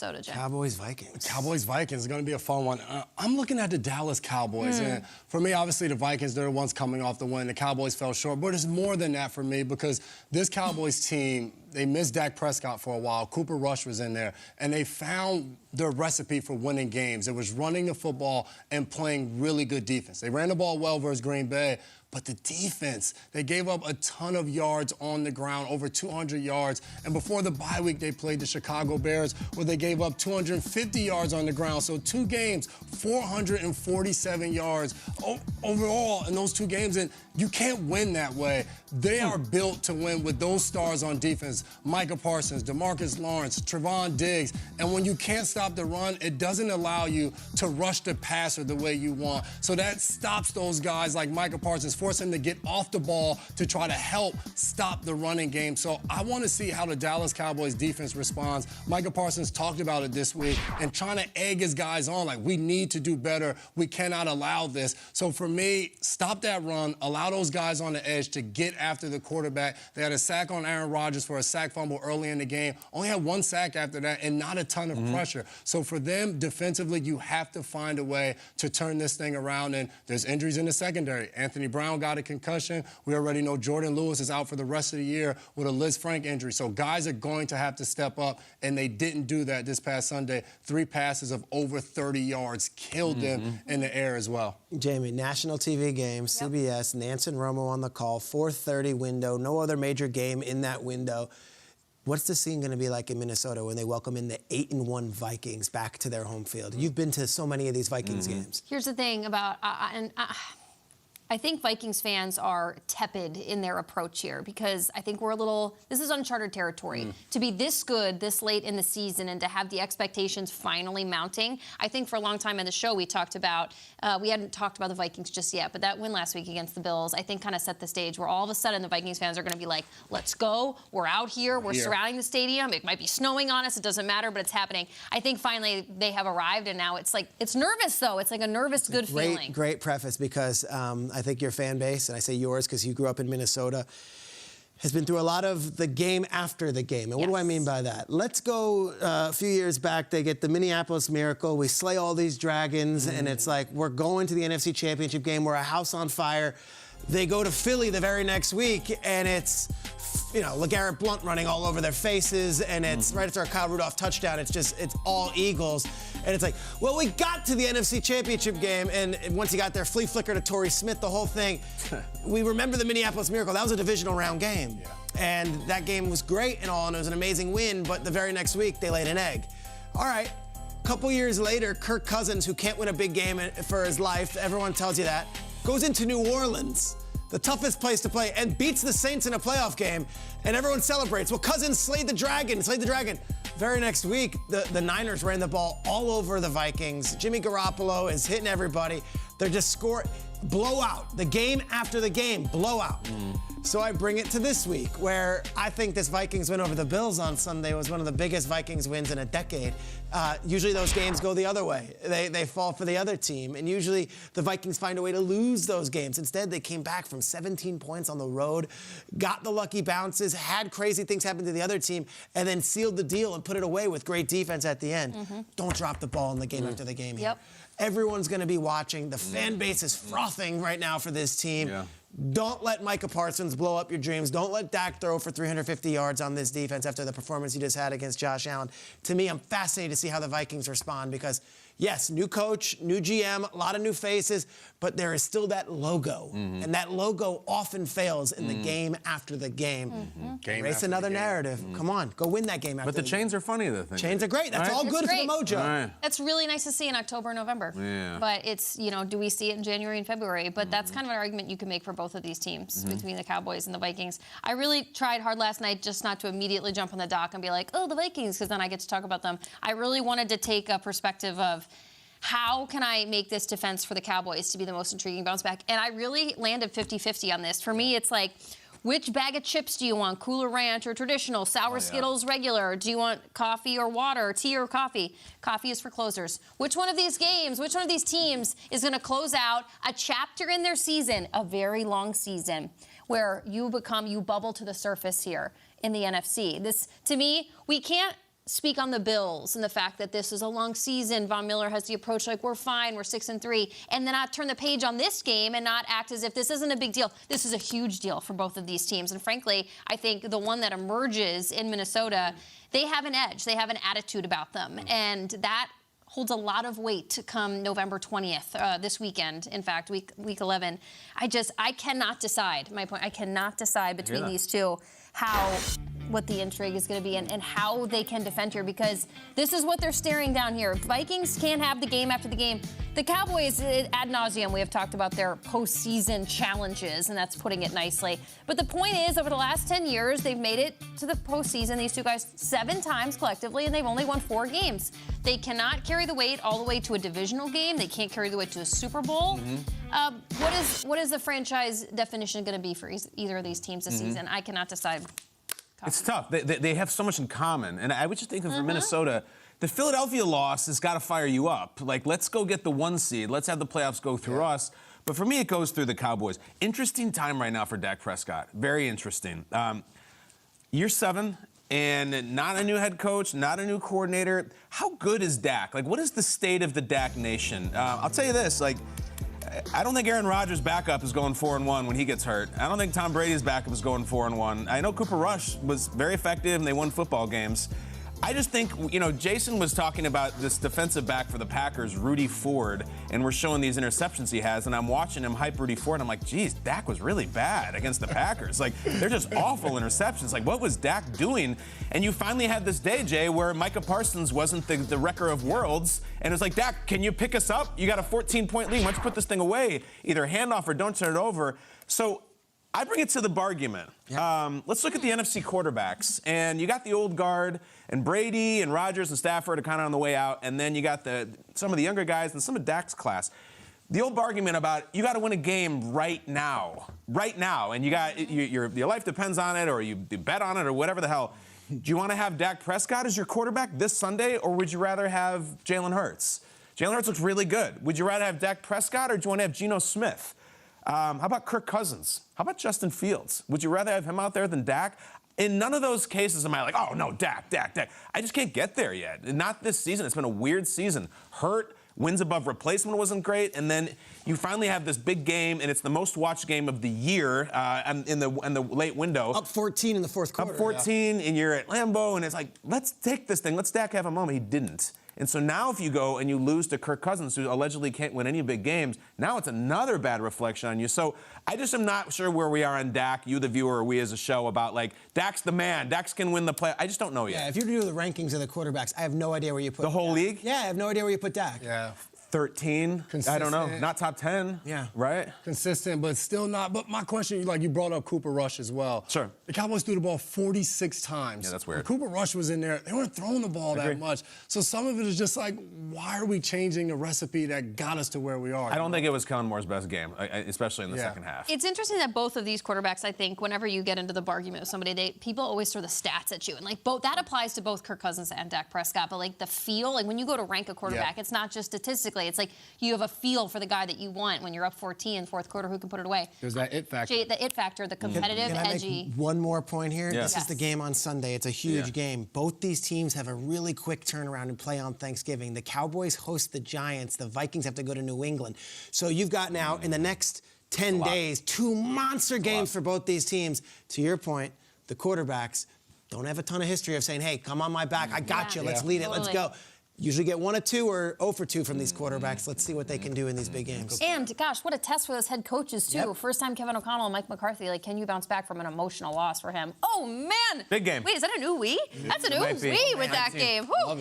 Jim. Cowboys-Vikings. Cowboys-Vikings is going to be a fun one. I'm looking at the Dallas Cowboys. And for me, obviously, the Vikings, they're the ones coming off the win. The Cowboys fell short. But it's more than that for me because this Cowboys team, they missed Dak Prescott for a while. Cooper Rush was in there. And they found their recipe for winning games. It was running the football and playing really good defense. They ran the ball well versus Green Bay. But the defense, they gave up a ton of yards on the ground, over 200 yards. And before the bye week, they played the Chicago Bears, where they gave up 250 yards on the ground. So 2 games, 447 yards overall in those 2 games. And you can't win that way. They are built to win with those stars on defense. Micah Parsons, DeMarcus Lawrence, Trevon Diggs. And when you can't stop the run, it doesn't allow you to rush the passer the way you want. So that stops those guys like Micah Parsons, force him to get off the ball to try to help stop the running game. So I want to see how the Dallas Cowboys defense responds. Micah Parsons talked about it this week and trying to egg his guys on, like, we need to do better. We cannot allow this. So for me, stop that run, allow those guys on the edge to get after the quarterback. They had a sack on Aaron Rodgers for a sack fumble early in the game. Only had 1 sack after that and not a ton of pressure. So for them, defensively, you have to find a way to turn this thing around. And there's injuries in the secondary. Anthony Brown got a concussion. We already know Jordan Lewis is out for the rest of the year with a Liz Frank injury. So guys are going to have to step up, and they didn't do that this past Sunday. 3 passes of over 30 yards killed them in the air as well. Jamie, national TV game, CBS, Nance and Romo on the call, 4:30 window, no other major game in that window. What's the scene going to be like in Minnesota when they welcome in the 8-1 Vikings back to their home field? You've been to so many of these Vikings games. Here's the thing about, I think Vikings fans are tepid in their approach here because I think this is uncharted territory. To be this good this late in the season and to have the expectations finally mounting, I think for a long time in the show we talked about, we hadn't talked about the Vikings just yet, but that win last week against the Bills, I think kind of set the stage where all of a sudden the Vikings fans are going to be like, let's go, we're out here, we're surrounding the stadium, it might be snowing on us, it doesn't matter, but it's happening. I think finally they have arrived and now it's like, it's nervous though, it's like a nervous, good feeling. Great preface because I think your fan base, and I say yours because you grew up in Minnesota, has been through a lot of the game after the game. And what do I mean by that? Let's go a few years back. They get the Minneapolis Miracle. We slay all these dragons, and it's like we're going to the NFC Championship game. We're a house on fire. They go to Philly the very next week, and it's, LeGarrette Blount running all over their faces, and it's right after a Kyle Rudolph touchdown. It's all Eagles. And it's like, well, we got to the NFC Championship game, and once you got there, flea flicker to Torrey Smith, the whole thing. We remember the Minneapolis Miracle. That was a divisional round game. Yeah. And that game was great and all, and it was an amazing win, but the very next week, they laid an egg. All right. A couple years later, Kirk Cousins, who can't win a big game for his life, everyone tells you that, goes into New Orleans, the toughest place to play, and beats the Saints in a playoff game, and everyone celebrates. Well, Cousins slayed the dragon. Very next week, the Niners ran the ball all over the Vikings. Jimmy Garoppolo is hitting everybody. They're just scoring. Blowout. The game after the game, blowout. So I bring it to this week, where I think this Vikings win over the Bills on Sunday was one of the biggest Vikings wins in a decade. Usually those games go the other way. They fall for the other team, and usually the Vikings find a way to lose those games. Instead, they came back from 17 points on the road, got the lucky bounces, had crazy things happen to the other team, and then sealed the deal and put it away with great defense at the end. Don't drop the ball in the game after the game here. Everyone's going to be watching. The fan base is frothing right now for this team. Don't let Micah Parsons blow up your dreams. Don't let Dak throw for 350 yards on this defense after the performance he just had against Josh Allen. To me, I'm fascinated to see how the Vikings respond because, yes, new coach, new GM, a lot of new faces, but there is still that logo. And that logo often fails in the game after the game. Erase another narrative. Come on, go win that game after But the chains are funny, the thing. Chains are great. That's all good for the mojo. That's really nice to see in October and November. But it's, do we see it in January and February? But that's kind of an argument you can make for both of these teams, between the Cowboys and the Vikings. I really tried hard last night just not to immediately jump on the dock and be like, oh, the Vikings, because then I get to talk about them. I really wanted to take a perspective of how can I make this defense for the Cowboys to be the most intriguing bounce back? And I really landed 50-50 on this. For me, it's like, which bag of chips do you want? Cooler Ranch or traditional? Sour Skittles, regular? Do you want coffee or water? Tea or coffee? Coffee is for closers. Which one of these games, which one of these teams is going to close out a chapter in their season, a very long season, where you bubble to the surface here in the NFC? This, to me, we can't speak on the Bills and the fact that this is a long season. Von Miller has the approach like, we're fine, we're 6-3, and then not turn the page on this game and not act as if this isn't a big deal. This is a huge deal for both of these teams. And frankly, I think the one that emerges in Minnesota, they have an edge. They have an attitude about them. And that holds a lot of weight to come November 20th, this weekend, in fact, week 11. I cannot decide, my point, I cannot decide between these two what the intrigue is going to be and how they can defend here, because this is what they're staring down here. Vikings can't have the game after the game. The Cowboys, ad nauseum, we have talked about their postseason challenges, and that's putting it nicely. But the point is, over the last 10 years, they've made it to the postseason, these two guys, 7 times collectively, and they've only won 4 games. They cannot carry the weight all the way to a divisional game. They can't carry the weight to a Super Bowl. What is the franchise definition going to be for either of these teams this season? I cannot decide. It's tough. They have so much in common. And I was just thinking for Minnesota, the Philadelphia loss has got to fire you up. Like, let's go get the 1 seed. Let's have the playoffs go through us. But for me, it goes through the Cowboys. Interesting time right now for Dak Prescott. Very interesting. Year 7, and not a new head coach, not a new coordinator. How good is Dak? Like, what is the state of the Dak nation? I'll tell you this, like, I don't think Aaron Rodgers' backup is going 4-1 when he gets hurt. I don't think Tom Brady's backup is going 4-1. I know Cooper Rush was very effective and they won football games. I just think, Jason was talking about this defensive back for the Packers, Rudy Ford, and we're showing these interceptions he has, and I'm watching him hype Rudy Ford, and I'm like, geez, Dak was really bad against the Packers. Like, they're just awful interceptions. Like, what was Dak doing? And you finally had this day, Jay, where Micah Parsons wasn't the wrecker of worlds, and it's like, Dak, can you pick us up? You got a 14-point lead. Why don't you put this thing away? Either hand off or don't turn it over. So I bring it to the argument. Let's look at the NFC quarterbacks. And you got the old guard, and Brady and Rodgers and Stafford are kind of on the way out. And then you got some of the younger guys and some of Dak's class. The old argument about you got to win a game right now. Right now. And your life depends on it, or you bet on it, or whatever the hell. Do you want to have Dak Prescott as your quarterback this Sunday, or would you rather have Jalen Hurts? Jalen Hurts looks really good. Would you rather have Dak Prescott, or do you want to have Geno Smith? How about Kirk Cousins? How about Justin Fields? Would you rather have him out there than Dak? In none of those cases am I like, oh, no, Dak. I just can't get there yet. Not this season. It's been a weird season. Hurt, wins above replacement wasn't great, and then you finally have this big game, and it's the most watched game of the year in the late window. Up 14 in the fourth quarter. Up 14, and you're at Lambeau, and it's like, let's take this thing. Let's Dak have a moment. He didn't. And so now if you go and you lose to Kirk Cousins, who allegedly can't win any big games, now it's another bad reflection on you. So I just am not sure where we are on Dak, you the viewer, or we as a show, about like, Dak's the man, Dak's can win the play. I just don't know yet. Yeah, if you do the rankings of the quarterbacks, I have no idea where you put the whole league? Yeah, I have no idea where you put Dak. Yeah. 13. Consistent. I don't know. Not top 10. Yeah. Right? Consistent, but still not. But my question, like you brought up Cooper Rush as well. Sure. The Cowboys threw the ball 46 times. Yeah, that's weird. When Cooper Rush was in there, they weren't throwing the ball that much. So some of it is just like, why are we changing the recipe that got us to where we are? I don't think it was Kellen Moore's best game, especially in the second half. It's interesting that both of these quarterbacks, I think, whenever you get into the argument with somebody, people always throw the stats at you. And like that applies to both Kirk Cousins and Dak Prescott. But like the feel, like when you go to rank a quarterback, it's not just statistically. It's like you have a feel for the guy that you want when you're up 14 in the fourth quarter, who can put it away. There's that it factor. The it factor, the competitive, Can I edgy. make one more point here? Yes. This is the game on Sunday. It's a huge game. Both these teams have a really quick turnaround and play on Thanksgiving. The Cowboys host the Giants. The Vikings have to go to New England. So you've got now, in the next 10 days, 2 monster games for both these teams. To your point, the quarterbacks don't have a ton of history of saying, hey, come on my back. I got you. Let's lead it. Let's go. Usually get 1 of 2 or 0 for 2 from these quarterbacks. Let's see what they can do in these big games. And, gosh, what a test for those head coaches, too. First time Kevin O'Connell and Mike McCarthy, like, can you bounce back from an emotional loss for him? Oh, man. Big game. Wait, is that a new we? That's a new we with that game. Whew. Love it.